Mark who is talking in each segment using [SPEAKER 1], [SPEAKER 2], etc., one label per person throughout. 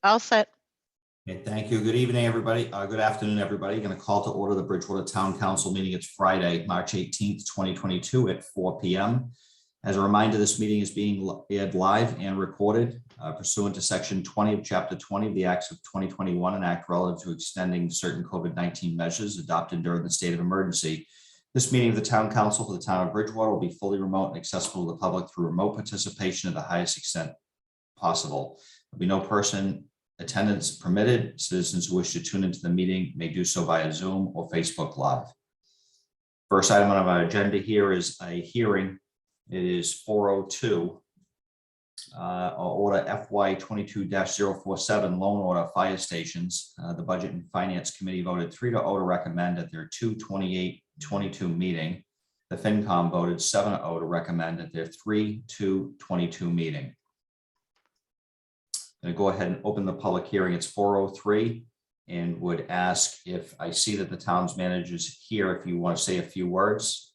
[SPEAKER 1] All set.
[SPEAKER 2] Okay, thank you. Good evening, everybody. Good afternoon, everybody. Going to call to order the Bridgewater Town Council meeting. It's Friday, March 18th, 2022 at 4 p.m. As a reminder, this meeting is being aired live and recorded pursuant to Section 20 of Chapter 20 of the Acts of 2021, an act relative to extending certain COVID-19 measures adopted during the state of emergency. This meeting of the Town Council for the Town of Bridgewater will be fully remote and accessible to the public through remote participation to the highest extent possible. There'll be no person attendance permitted. Citizens who wish to tune into the meeting may do so via Zoom or Facebook Live. First item on our agenda here is a hearing. It is 402. Order FY 22-047 loan order fire stations. The Budget and Finance Committee voted 3-0 to recommend at their 2/28/22 meeting. The FinCom voted 7-0 to recommend at their 3/2/22 meeting. I'm going to go ahead and open the public hearing. It's 403 and would ask if I see that the town's manager is here, if you want to say a few words.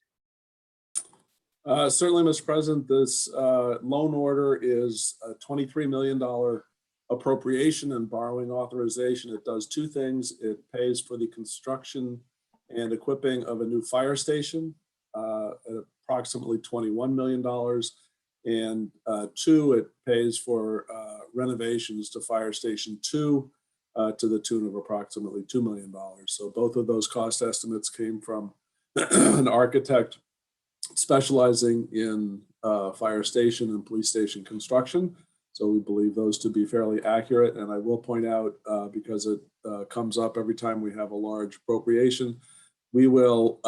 [SPEAKER 3] Certainly, Mr. President, this loan order is a $23 million appropriation and borrowing authorization. It does two things. It pays for the construction and equipping of a new fire station at approximately $21 million. And two, it pays for renovations to Fire Station 2 to the tune of approximately $2 million. So both of those cost estimates came from an architect specializing in fire station and police station construction. So we believe those to be fairly accurate. And I will point out, because it comes up every time we have a large appropriation, we will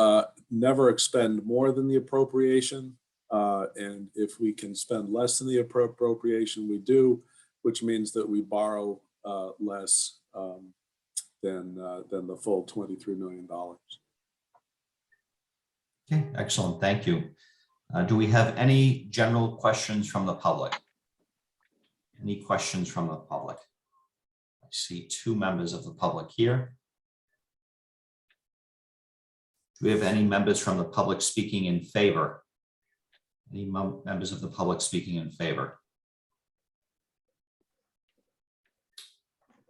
[SPEAKER 3] never expend more than the appropriation. And if we can spend less than the appropriation, we do, which means that we borrow less than the full $23 million.
[SPEAKER 2] Okay, excellent. Thank you. Do we have any general questions from the public? Any questions from the public? I see two members of the public here. Do we have any members from the public speaking in favor? Any members of the public speaking in favor?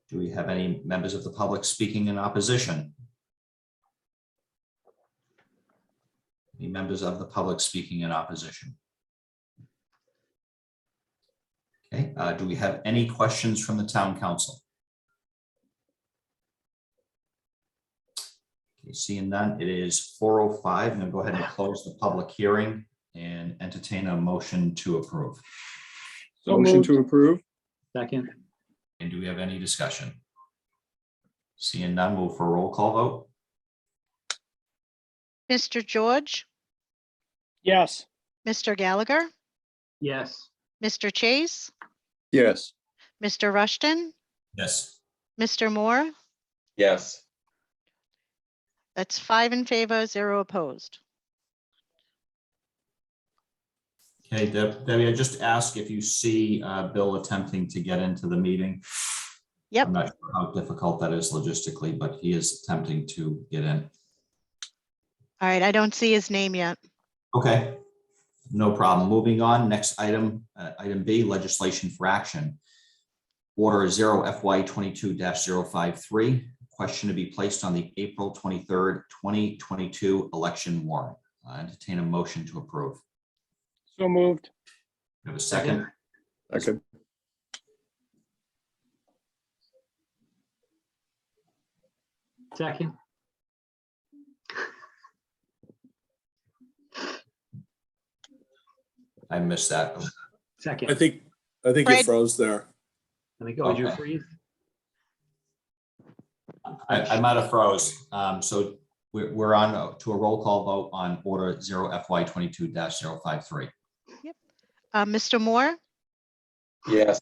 [SPEAKER 2] Do we have any members of the public speaking in opposition? Any members of the public speaking in opposition? Okay, do we have any questions from the town council? Okay, seeing none, it is 4:05. I'm going to go ahead and close the public hearing and entertain a motion to approve.
[SPEAKER 4] So
[SPEAKER 5] Motion
[SPEAKER 4] moved.
[SPEAKER 5] to approve.
[SPEAKER 4] Second.
[SPEAKER 2] And do we have any discussion? Seeing none, move for a roll call vote.
[SPEAKER 1] Mr. George,
[SPEAKER 4] Yes.
[SPEAKER 1] Mr. Gallagher,
[SPEAKER 4] Yes.
[SPEAKER 1] Mr. Chase,
[SPEAKER 5] Yes.
[SPEAKER 1] Mr. Rushton,
[SPEAKER 2] Yes.
[SPEAKER 1] Mr. Moore.
[SPEAKER 5] Yes.
[SPEAKER 1] That's 5 in favor, 0 opposed.
[SPEAKER 2] Okay, Debbie, I just ask if you see Bill attempting to get into the meeting.
[SPEAKER 1] Yep.
[SPEAKER 2] I'm not sure how difficult that is logistically, but he is attempting to get in.
[SPEAKER 1] All right, I don't see his name yet.
[SPEAKER 2] Okay, no problem. Moving on, next item, item B, legislation for action. Order 0 FY 22-053, question to be placed on the April 23rd, 2022 election warrant. Entertain a motion to approve.
[SPEAKER 4] So moved.
[SPEAKER 2] We have a second.
[SPEAKER 5] Second.
[SPEAKER 4] Second.
[SPEAKER 2] I missed that.
[SPEAKER 4] Second.
[SPEAKER 3] I think
[SPEAKER 1] Fred.
[SPEAKER 3] it froze there.
[SPEAKER 4] I think, would you
[SPEAKER 2] Okay.
[SPEAKER 4] freeze?
[SPEAKER 2] I might have froze. So we're on to a roll call vote on order 0 FY 22-053.
[SPEAKER 1] Mr. Moore,
[SPEAKER 5] Yes.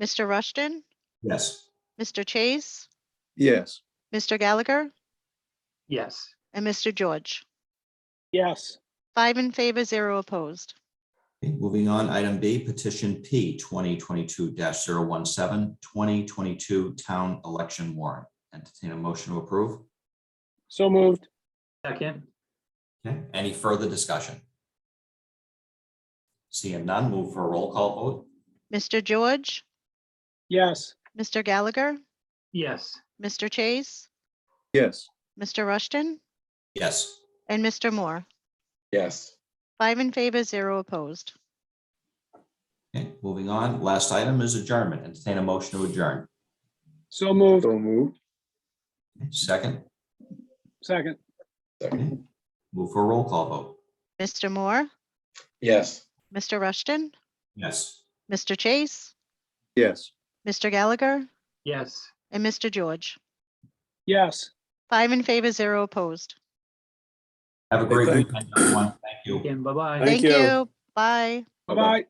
[SPEAKER 1] Mr. Rushton,
[SPEAKER 2] Yes.
[SPEAKER 1] Mr. Chase,
[SPEAKER 5] Yes.
[SPEAKER 1] Mr. Gallagher,
[SPEAKER 4] Yes.
[SPEAKER 1] and Mr. George.
[SPEAKER 4] Yes.
[SPEAKER 1] 5 in favor, 0 opposed.
[SPEAKER 2] Okay, moving on, item B, petition P 2022-017, 2022 town election warrant. Entertain a motion to approve.
[SPEAKER 4] So moved. Second.
[SPEAKER 2] Okay, any further discussion? Seeing none, move for a roll call vote.
[SPEAKER 1] Mr. George,
[SPEAKER 4] Yes.
[SPEAKER 1] Mr. Gallagher,
[SPEAKER 4] Yes.
[SPEAKER 1] Mr. Chase,
[SPEAKER 5] Yes.
[SPEAKER 1] Mr. Rushton,
[SPEAKER 2] Yes.
[SPEAKER 1] and Mr. Moore.
[SPEAKER 5] Yes.
[SPEAKER 1] 5 in favor, 0 opposed.
[SPEAKER 2] Okay, moving on. Last item is adjournment. Entertain a motion to adjourn.
[SPEAKER 4] So moved.
[SPEAKER 5] So moved.
[SPEAKER 2] Second,
[SPEAKER 4] Second.
[SPEAKER 5] Second.
[SPEAKER 2] move for a roll call vote.
[SPEAKER 1] Mr. Moore,
[SPEAKER 5] Yes.
[SPEAKER 1] Mr. Rushton,
[SPEAKER 2] Yes.
[SPEAKER 1] Mr. Chase,
[SPEAKER 5] Yes.
[SPEAKER 1] Mr. Gallagher,
[SPEAKER 4] Yes.
[SPEAKER 1] and Mr. George.
[SPEAKER 4] Yes.
[SPEAKER 1] 5 in favor, 0 opposed.
[SPEAKER 2] Have a
[SPEAKER 3] Hey,
[SPEAKER 2] great
[SPEAKER 3] thank-
[SPEAKER 2] weekend, everyone. Thank you.
[SPEAKER 4] Again, bye-bye.
[SPEAKER 3] Thank
[SPEAKER 1] Thank
[SPEAKER 3] you.
[SPEAKER 1] you. Bye.
[SPEAKER 4] Bye-bye.